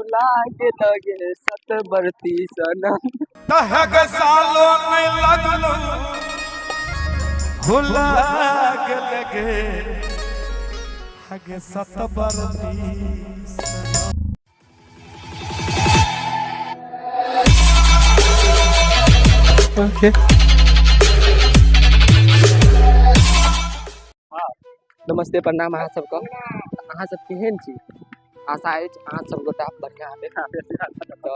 लागे लगे सतबरती सनम तहग सालों में लगलो हुलाग लगे हगे सतबरती सनम। ओके नमस्ते प्रणाम अहाँ सबके अहाँ सब केहन छी आशा अछि अहाँ सब गोटा बढ़िया हेबै तो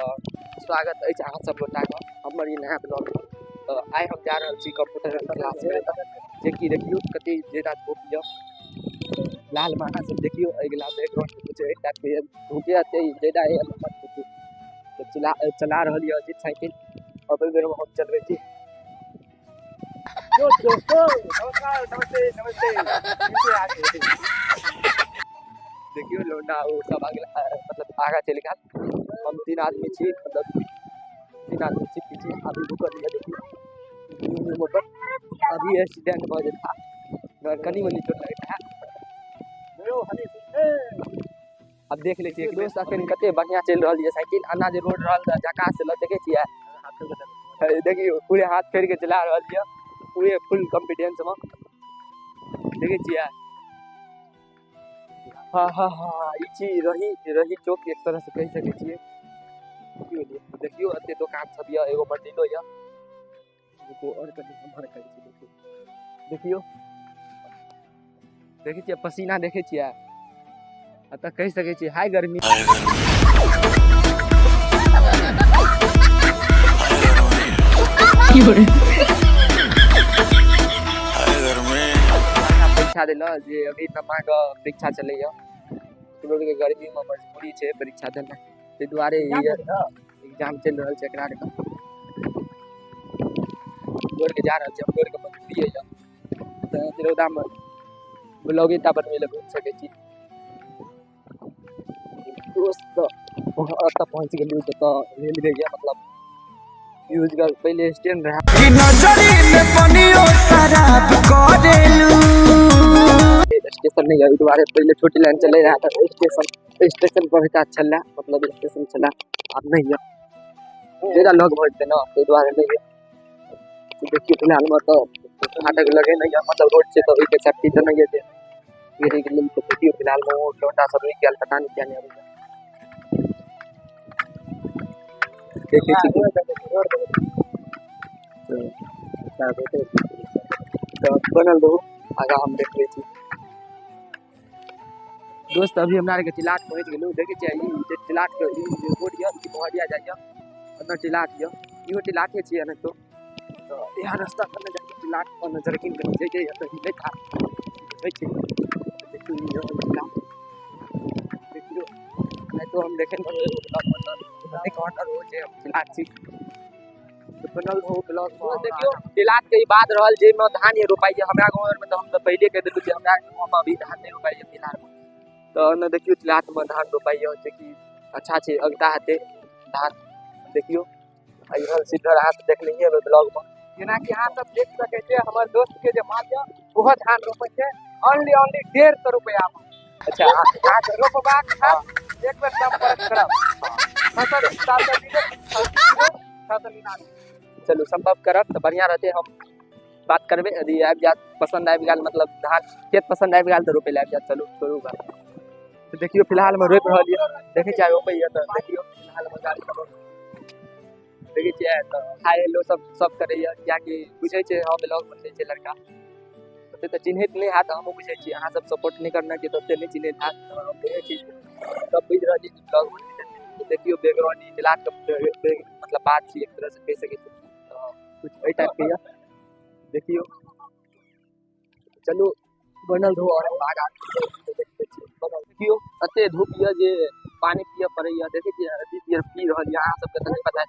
स्वागत अछि अहाँ सब गोटा के हमर ई नया ब्लॉग में। तो आइ हम जा रहल छी कंप्यूटर क्लास में जे कि देखियो कते ज्यादा धूप य लाल में अहाँ सब देखियो अगिला बैकग्राउंड में कुछ एकटा के धूप एते ज्यादा है तो चला रहल य जे साइकिल अब बेर में हम चलबै छी जो दोस्तों नमस्कार नमस्ते नमस्ते नीचे आ गए देखियो लोंडा वो सब अगला मतलब आगा चल गया हम तीन आदमी छी मतलब तीन आदमी छी पीछे अभी रुक लिया देखियो ऊपर अभी एक्सीडेंट हो गया कनी मनी चोट लगा है अब देख ले छियै दोस्त अखन कते बढ़िया चल रहल है साइकिल अन्ना जे रोड रहल त जका से ल देखे छियै देखियो पूरे हाथ फेर के चला रहल है पूरे फुल कॉन्फिडेंस में देखे छियै हाँ हाँ हाँ ई चीज रही चौक एक तरह से कह सके छियै देखियो एते दुकान सब य एगो मंडिलो य एगो और कनी हमर कह छी देखियो देखे छियै पसीना देखे छियै अतः कह सके छियै हाय गर्मी परीक्षा दिला जे अभी नमा का परीक्षा चले लोग के गर्मी में मजबूरी छै परीक्षा देना ते दुआरे एग्जाम चल रहल छै एकरा बोर्ड के जा रहल छै बोर्ड के मजबूरी है त तिरौदा में ब्लॉग ता बनवे ले घूम सके छी दोस्त तक पहुंच गेलिए तो रेलवे गया मतलब यूज कर पहले स्टैंड रहा कि नजरी में पनियो शराब करेलू स्टेशन नहीं है दोबारा पहले छोटी लाइन चले रहा था स्टेशन पर था चला मतलब स्टेशन चला अब नहीं है ज्यादा लोग भरते ना तो दोबारा नहीं है देखिए फिलहाल में तो फाटक लगे नहीं है मतलब रोड से तो एक सेफ्टी तो नहीं है मेरे के लिए तो देखिए फिलहाल में वो लोटा सब एक गल पता नहीं क्या नहीं है तो बनल रहो आगा हम देख ले छी दोस्त अभी हमरा के टिलाट पहुंच गेलु देखे छियै ई टिलाट के ई रोड य ई पहड़िया जाय अंदर टिलाट य इहो टिलाटे छियै न तो यहाँ रास्ता पर जाके टिलाट पर नजर किन के जे जे त ही था होय छै देखियो नहीं तो हम देखें नहीं काउंटर हो जे टिलाट छी तो बनल हो ब्लॉग में देखियो टिलाट के बाद रहल जे में धान ये रोपाई हमरा गांव में तो हम तो पहले कह देलु जे हमरा गांव में अभी धान नहीं रोपाई टिलाट में तो न देखियो टिलाट में धान रोपाई जे कि अच्छा छै अगता हेते धान देखियो आई सीधा हाथ देख लीजिए ब्लॉग में जेना कि अहाँ सब देख सके छी हमर दोस्त के जे माल वो धान रोपै छै ओनली 150 रुपया में अच्छा अहाँ के रोपबाक था एक बेर संपर्क करब चलो संपर्क करब तो बढ़िया रहते हम बात करबे यदि आबि जात पसंद आबि गेल मतलब धान खेत पसंद आबि गेल तो रोपे ले आबि जात चलो शुरू कर तो देखियो फिलहाल में रोप रहल है देखे छियै रोपै तो देखियो फिलहाल में गाड़ी देखे छियै तो हाय हेलो सब करे या कि बुझे छै हम ब्लॉग बनबै छै लड़का ओते तो चिन्हित नहीं हाथ हम बुझे छी अहाँ सब सपोर्ट नहीं करना कि तो ओते नहीं चिन्हित हाथ हम देखे छी सब बुझ रहल छी ब्लॉग बनबै देखियो बैकग्राउंड ई टिलाट के मतलब बात छी एक तरह से कह सके छी तो कुछ ए टाइप के देखियो चलो बनल रहो और आगा देखियो एते धूप ये जे पानी पिए पड़े देखे छियै पी रहल अहाँ सबके तो नहीं पता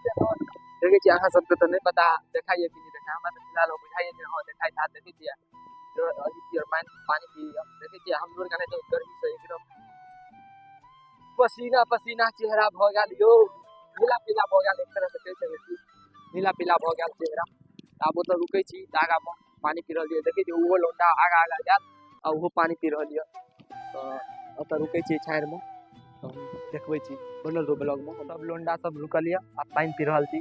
देखे छियै अहाँ सबके तो नहीं पता देखाइए कि नहीं देखा हमरा तो फिलहाल बुझाइए जे हां देखाई था देखे छियै अभी पानी पी देखे छियै हम लोग तो गर्मी से एकदम पसीना पसीना चेहरा भ गेल यो नीला पीला भ गेल एक तरह से कह सके छी नीला पीला भ गेल चेहरा आब तो रुकै छी आगा में पानी पी रहल देखे छियै वो लोंडा आगा आगा जात आ वो पानी पी रहल तो रुकै छी छायर में तो देखबै छी बनल रहो ब्लॉग में। सब लोंडा सब रुकल ये आ पानी पी रहल छी।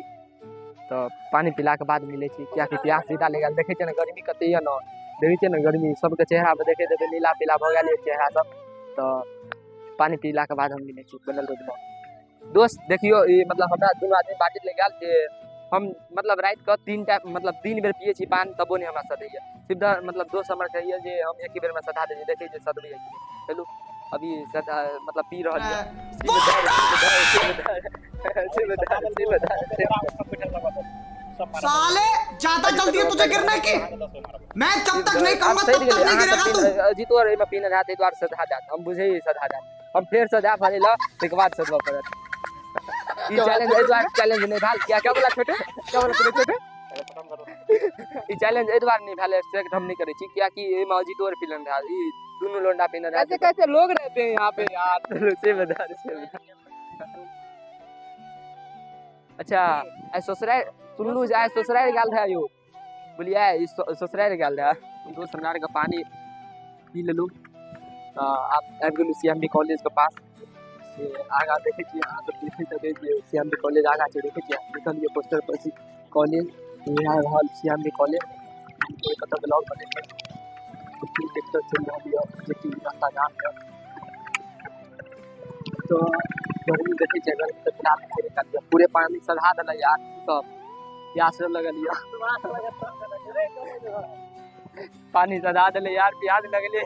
तो पानी पीला के बाद मिले छी किया कि प्यास सीधा ले गेल। देखे छ ना गर्मी कते ये ना, देखे छ ना गर्मी सबके चेहरा पे देखे देबे नीला पीला भ गेल चेहरा सब। तो पानी पीला के बाद हम मिले छी बनल रहो ब्लॉग। दोस्त देखियो ई मतलब हमरा दुनू आदमी बाटी ले गेल जे हम मतलब रात के 3 टाइम मतलब 3 बेर पिए छी पान तबो नहीं हमरा सदैया। सीधा मतलब दोस्त हमर कहिए जे हम एक ही बेर में सधा दे देखे जे सदबे चलू अभी सदा मतलब पी रहल है। साले ज्यादा जल्दी है तुझे गिरने की, मैं जब तक नहीं कहूंगा तब तक नहीं गिरेगा तू। जीतो रे में पीने जाते द्वार सधा जात हम बुझे ही सधा जात हम फिर सधा फाले ला एक बार सधवा पड़त। ई चैलेंज ए द्वार चैलेंज नहीं भाल क्या बोला छोटे क्या बोला छोटे ई चैलेंज ए द्वार नहीं भाले एक्सेप्ट हम नहीं करे छी क्या कि ए मौजी तोर पिलन रहा ई दोनों लोंडा पीने रहा। कैसे कैसे लोग रहते हैं यहां पे यार से बता अच्छा ए ससुराल सुनलू जाए ससुराल गेल रहा यो बोलिए ई ससुराल गेल रहा दोस्त हमरा के पानी पी लेलू। आप आबि गेलू सीएमबी कॉलेज के पास से आगा देखे छी अहाँ सब देखे सके छी सीएमबी कॉलेज आगा छै देखे छी लिखल ये पोस्टर पर छी कॉलेज यहाँ रहल सीएमबी कॉलेज कोई मतलब ब्लॉग बने छै कुछ टेक्सचर चल रहा है जे कि रास्ता जाम है। तो गर्मी देखे छी गर्मी से खराब छै निकल पूरे पानी सधा देला यार सब प्यास लगल यार पानी सधा देले यार प्यास लगले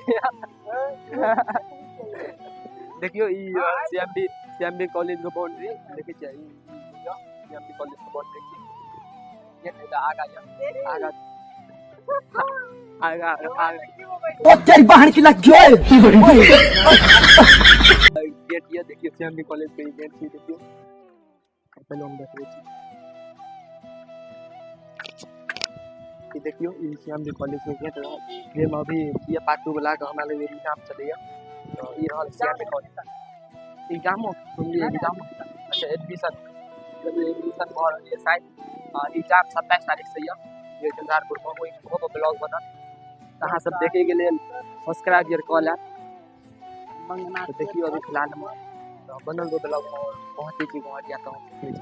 देखियो ई सीएमबी कॉलेज के बाउंड्री देखे छी सीएमबी कॉलेज के बाउंड्री ये नहीं आगा आगा आगा आगा ओ तेरी बहन की लग गई गेट ये देखिए सीएमबी कॉलेज के गेट छी देखियो पहले हम देख रहे छी देखियो ई सीएमबी कॉलेज के गेट ये में अभी ये पार्ट 2 वाला का हमरा लगे एग्जाम चलैया। तो ई रहल सीएमबी कॉलेज एग्जाम सुनलिए एग्जाम अच्छा एडमिशन भर ये शायद एग्जाम 27 तारीख से ये झंझारपुर में कोई को ब्लॉग बनल अहाँ सब देखे के लिए सब्सक्राइब यार कॉल तो देखियो अभी फिलहाल में तो बनल दो ब्लॉग में पहुंचे छी वहां जा तो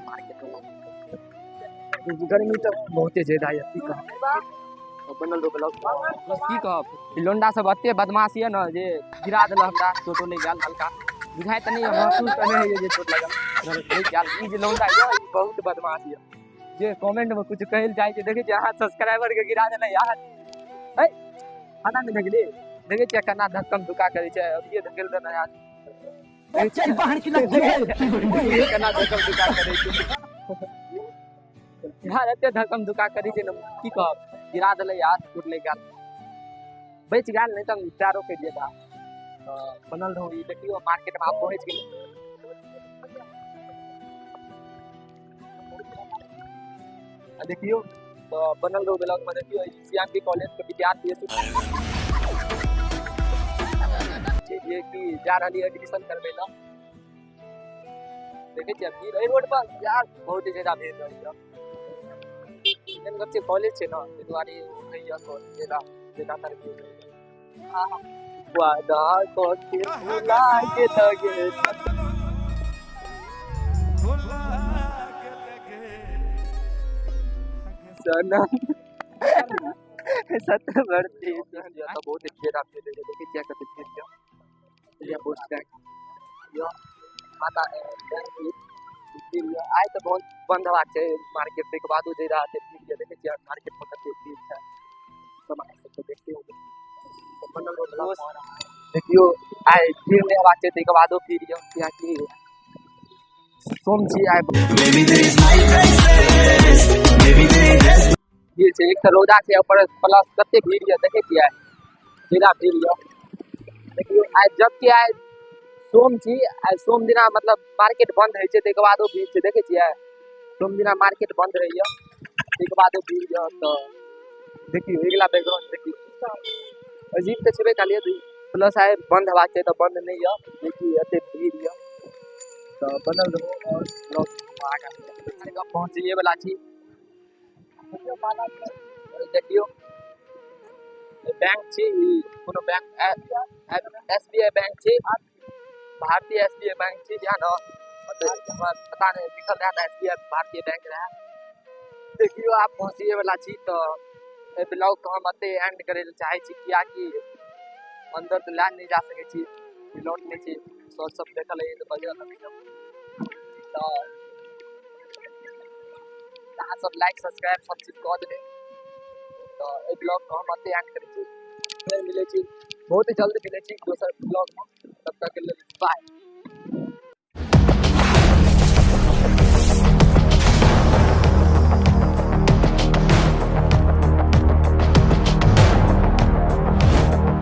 मार्केट में गर्मी तो बहुत ज्यादा है की कहब तो बनल दो ब्लॉग बस की कहब लोंडा सब एते बदमाशी है ना जे गिरा देल हमरा चोटो नहीं गेल हल्का बुझाय त नहीं महसूस त नहीं है जे चोट लगल नहीं गेल ई जे लोंडा है ई बहुत बदमाशी है जे कमेंट में कुछ कहल जाय छै देखे छी अहाँ सब्सक्राइबर के गिरा देले यार ए खाना नहीं देखली देखे छी केना धक्कम धुका करे छै अब ये धकेल देना यार तेरी बहन की लग गई केना धक्कम धुका करे छै यार एते धक्कम धुका करे छै न की कहब गिरा देले यार टूट ले गेल बच गेल नहीं त चारों के दिया बनल रहो ई देखियो मार्केट में आप पहुंच गेल देखियो तो बनल रहो ब्लॉग में देखियो सीएमबी कॉलेज के विद्यार्थी ये कि जा रही एडमिशन करबे ला देखे छी भीड़ ए रोड पर यार बहुत ज्यादा भीड़ रही है इन बच्चे कॉलेज छे ना ए दुआरे भैया को ज्यादा तर भीड़ हां वादा को के भुला के लगे सनम सतवर्ती तो बहुत ज्यादा भीड़ है देखिए क्या करते हैं ये पोस्ट टैग यो माता आए तो बहुत बंद हवा छै मार्केट के बाद जे रहा है भीड़ देखे छी मार्केट में कते भीड़ है सब आए तो देखते हो तो बनल दोस्त देखियो आए भीड़ में हवा छै के बादो भीड़ यो क्या कि सोम छी आए भीड़ छै एक तो रोजा छै ऊपर प्लस कते भीड़ है देखे छी आए ज्यादा भीड़ यो देखियो आए जब के आए सोम छी आ सोम दिना मतलब मार्केट बंद है छै के बादो भीड़ छै देखे छियै सोम दिना मार्केट बंद रही है के बादो भीड़ है तो देखियो अगला बैकग्राउंड देखियो अजीब तो छेबे कालिए प्लस आए बंद हवा छै तो बंद नहीं है देखिए एते भीड़ है तो बनल रहो और ब्लॉग आगा पहुंचे वाला छी देखियो बैंक छी कोनो बैंक एसबीआई बैंक छी भारतीय SBI बैंक थी ध्यान हमारा पता नहीं लिखल रहा था SBI भारतीय बैंक रहा। देखियो आप पहुँचिए वाला छी तो ब्लॉग को हम अते एंड करे चाहे छी कि अंदर तो ला नहीं जा सके छी लौट नहीं छी शॉर्ट सब देखल है तो बढ़िया तो अहाँ सब लाइक सब्सक्राइब सब चीज कऽ देबै तो ए ब्लॉग को हम अते एंड करे छी फिर मिले छी बहुत ही जल्द मिले छी दोसर ब्लॉग में तब तक के लिए बाय।